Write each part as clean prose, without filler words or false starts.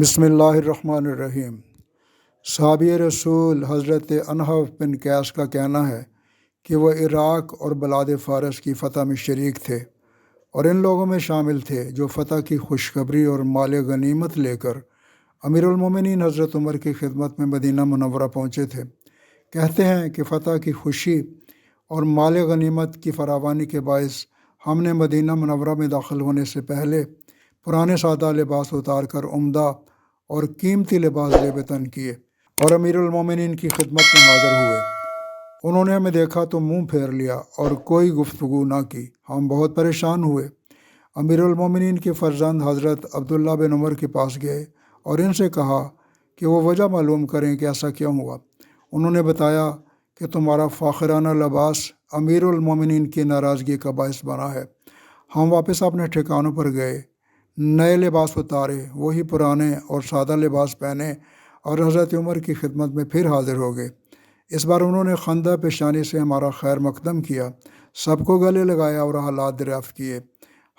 بسم اللہ الرحمن الرحیم۔ صحابی رسول حضرت انحف بن قیس کا کہنا ہے کہ وہ عراق اور بلاد فارس کی فتح میں شریک تھے اور ان لوگوں میں شامل تھے جو فتح کی خوشخبری اور مال غنیمت لے کر امیر المومنین حضرت عمر کی خدمت میں مدینہ منورہ پہنچے تھے۔ کہتے ہیں کہ فتح کی خوشی اور مال غنیمت کی فراوانی کے باعث ہم نے مدینہ منورہ میں داخل ہونے سے پہلے پرانے سادہ لباس اتار کر عمدہ اور قیمتی لباس زیب تن کیے اور امیر المومنین کی خدمت میں حاضر ہوئے۔ انہوں نے ہمیں دیکھا تو منہ پھیر لیا اور کوئی گفتگو نہ کی۔ ہم بہت پریشان ہوئے۔ امیر المومنین کے فرزند حضرت عبداللہ بن عمر کے پاس گئے اور ان سے کہا کہ وہ وجہ معلوم کریں کہ ایسا کیوں ہوا۔ انہوں نے بتایا کہ تمہارا فاخرانہ لباس امیر المومنین کی ناراضگی کا باعث بنا ہے۔ ہم واپس اپنے ٹھکانوں پر گئے، نئے لباس اتارے، وہی پرانے اور سادہ لباس پہنے اور حضرت عمر کی خدمت میں پھر حاضر ہو گئے۔ اس بار انہوں نے خندہ پیشانی سے ہمارا خیر مقدم کیا، سب کو گلے لگایا اور حالات دریافت کیے۔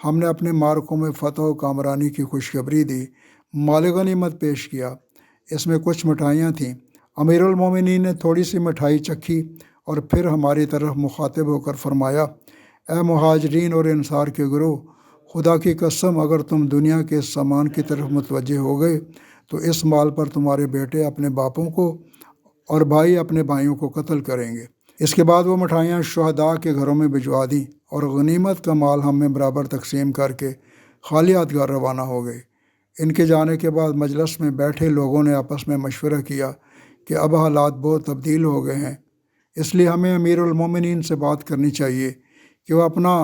ہم نے اپنے مارکوں میں فتح و کامرانی کی خوشخبری دی، مال غنیمت پیش کیا۔ اس میں کچھ مٹھائیاں تھیں۔ امیر المومنین نے تھوڑی سی مٹھائی چکھی اور پھر ہماری طرف مخاطب ہو کر فرمایا، اے مہاجرین اور انصار کے گروہ، خدا کی قسم اگر تم دنیا کے اس سامان کی طرف متوجہ ہو گئے تو اس مال پر تمہارے بیٹے اپنے باپوں کو اور بھائی اپنے بھائیوں کو قتل کریں گے۔ اس کے بعد وہ مٹھائیاں شہداء کے گھروں میں بھجوا دیں اور غنیمت کا مال ہم میں برابر تقسیم کر کے خالی ہاتھ گھر روانہ ہو گئے۔ ان کے جانے کے بعد مجلس میں بیٹھے لوگوں نے آپس میں مشورہ کیا کہ اب حالات بہت تبدیل ہو گئے ہیں، اس لیے ہمیں امیر المومنین سے بات کرنی چاہیے کہ وہ اپنا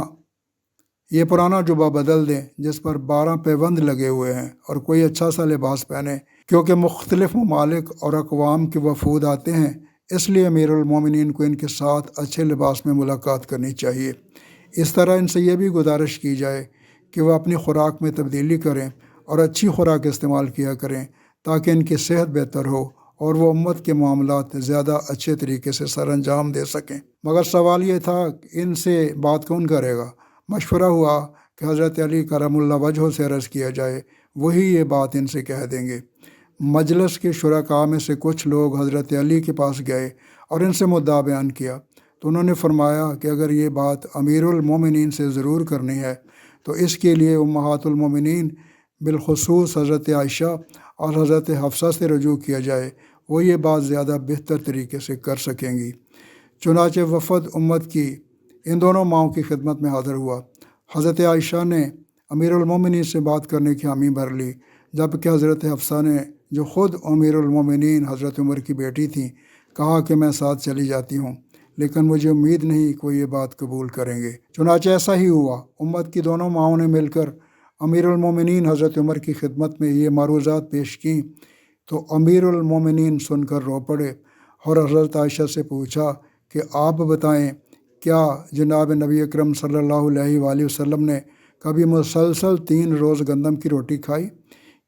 یہ پرانا جبہ بدل دیں جس پر 12 پیوند لگے ہوئے ہیں اور کوئی اچھا سا لباس پہنے، کیونکہ مختلف ممالک اور اقوام کے وفود آتے ہیں، اس لیے امیر المومنین کو ان کے ساتھ اچھے لباس میں ملاقات کرنی چاہیے۔ اس طرح ان سے یہ بھی گزارش کی جائے کہ وہ اپنی خوراک میں تبدیلی کریں اور اچھی خوراک استعمال کیا کریں تاکہ ان کی صحت بہتر ہو اور وہ امت کے معاملات زیادہ اچھے طریقے سے سر انجام دے سکیں۔ مگر سوال یہ تھا کہ ان سے بات کون کرے گا؟ مشورہ ہوا کہ حضرت علی کرم اللہ وجہہ سے عرض کیا جائے، وہی یہ بات ان سے کہہ دیں گے۔ مجلس کے شرکاء میں سے کچھ لوگ حضرت علی کے پاس گئے اور ان سے مدعا بیان کیا تو انہوں نے فرمایا کہ اگر یہ بات امیر المومنین سے ضرور کرنی ہے تو اس کے لیے امہات المومنین بالخصوص حضرت عائشہ اور حضرت حفصہ سے رجوع کیا جائے، وہ یہ بات زیادہ بہتر طریقے سے کر سکیں گی۔ چنانچہ وفد امت کی ان دونوں ماؤں کی خدمت میں حاضر ہوا۔ حضرت عائشہ نے امیر المومنین سے بات کرنے کی حامی بھر لی، جبکہ حضرت حفصہ نے، جو خود امیر المومنین حضرت عمر کی بیٹی تھیں، کہا کہ میں ساتھ چلی جاتی ہوں، لیکن مجھے امید نہیں کہ وہ یہ بات قبول کریں گے۔ چنانچہ ایسا ہی ہوا۔ امت کی دونوں ماؤں نے مل کر امیر المومنین حضرت عمر کی خدمت میں یہ معروضات پیش کیں تو امیر المومنین سن کر رو پڑے اور حضرت عائشہ سے پوچھا کہ آپ بتائیں، کیا جناب نبی اکرم صلی اللہ علیہ وآلہ وسلم نے کبھی مسلسل 3 روز گندم کی روٹی کھائی؟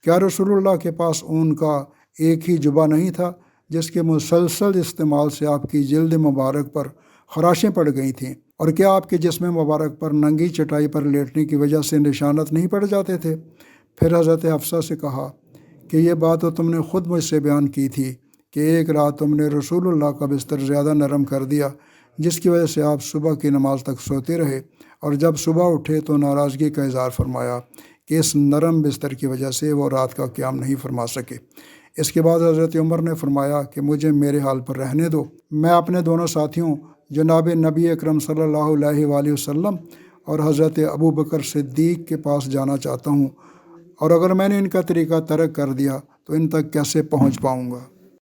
کیا رسول اللہ کے پاس اون کا ایک ہی جبہ نہیں تھا جس کے مسلسل استعمال سے آپ کی جلد مبارک پر خراشیں پڑ گئی تھیں؟ اور کیا آپ کے جسم مبارک پر ننگی چٹائی پر لیٹنے کی وجہ سے نشانات نہیں پڑ جاتے تھے؟ پھر حضرت حفصہ سے کہا کہ یہ بات تو تم نے خود مجھ سے بیان کی تھی کہ ایک رات تم نے رسول اللہ کا بستر زیادہ نرم کر دیا جس کی وجہ سے آپ صبح کی نماز تک سوتے رہے، اور جب صبح اٹھے تو ناراضگی کا اظہار فرمایا کہ اس نرم بستر کی وجہ سے وہ رات کا قیام نہیں فرما سکے۔ اس کے بعد حضرت عمر نے فرمایا کہ مجھے میرے حال پر رہنے دو، میں اپنے دونوں ساتھیوں جناب نبی اکرم صلی اللہ علیہ وآلہ وسلم اور حضرت ابو بکر صدیق کے پاس جانا چاہتا ہوں، اور اگر میں نے ان کا طریقہ ترک کر دیا تو ان تک کیسے پہنچ پاؤں گا؟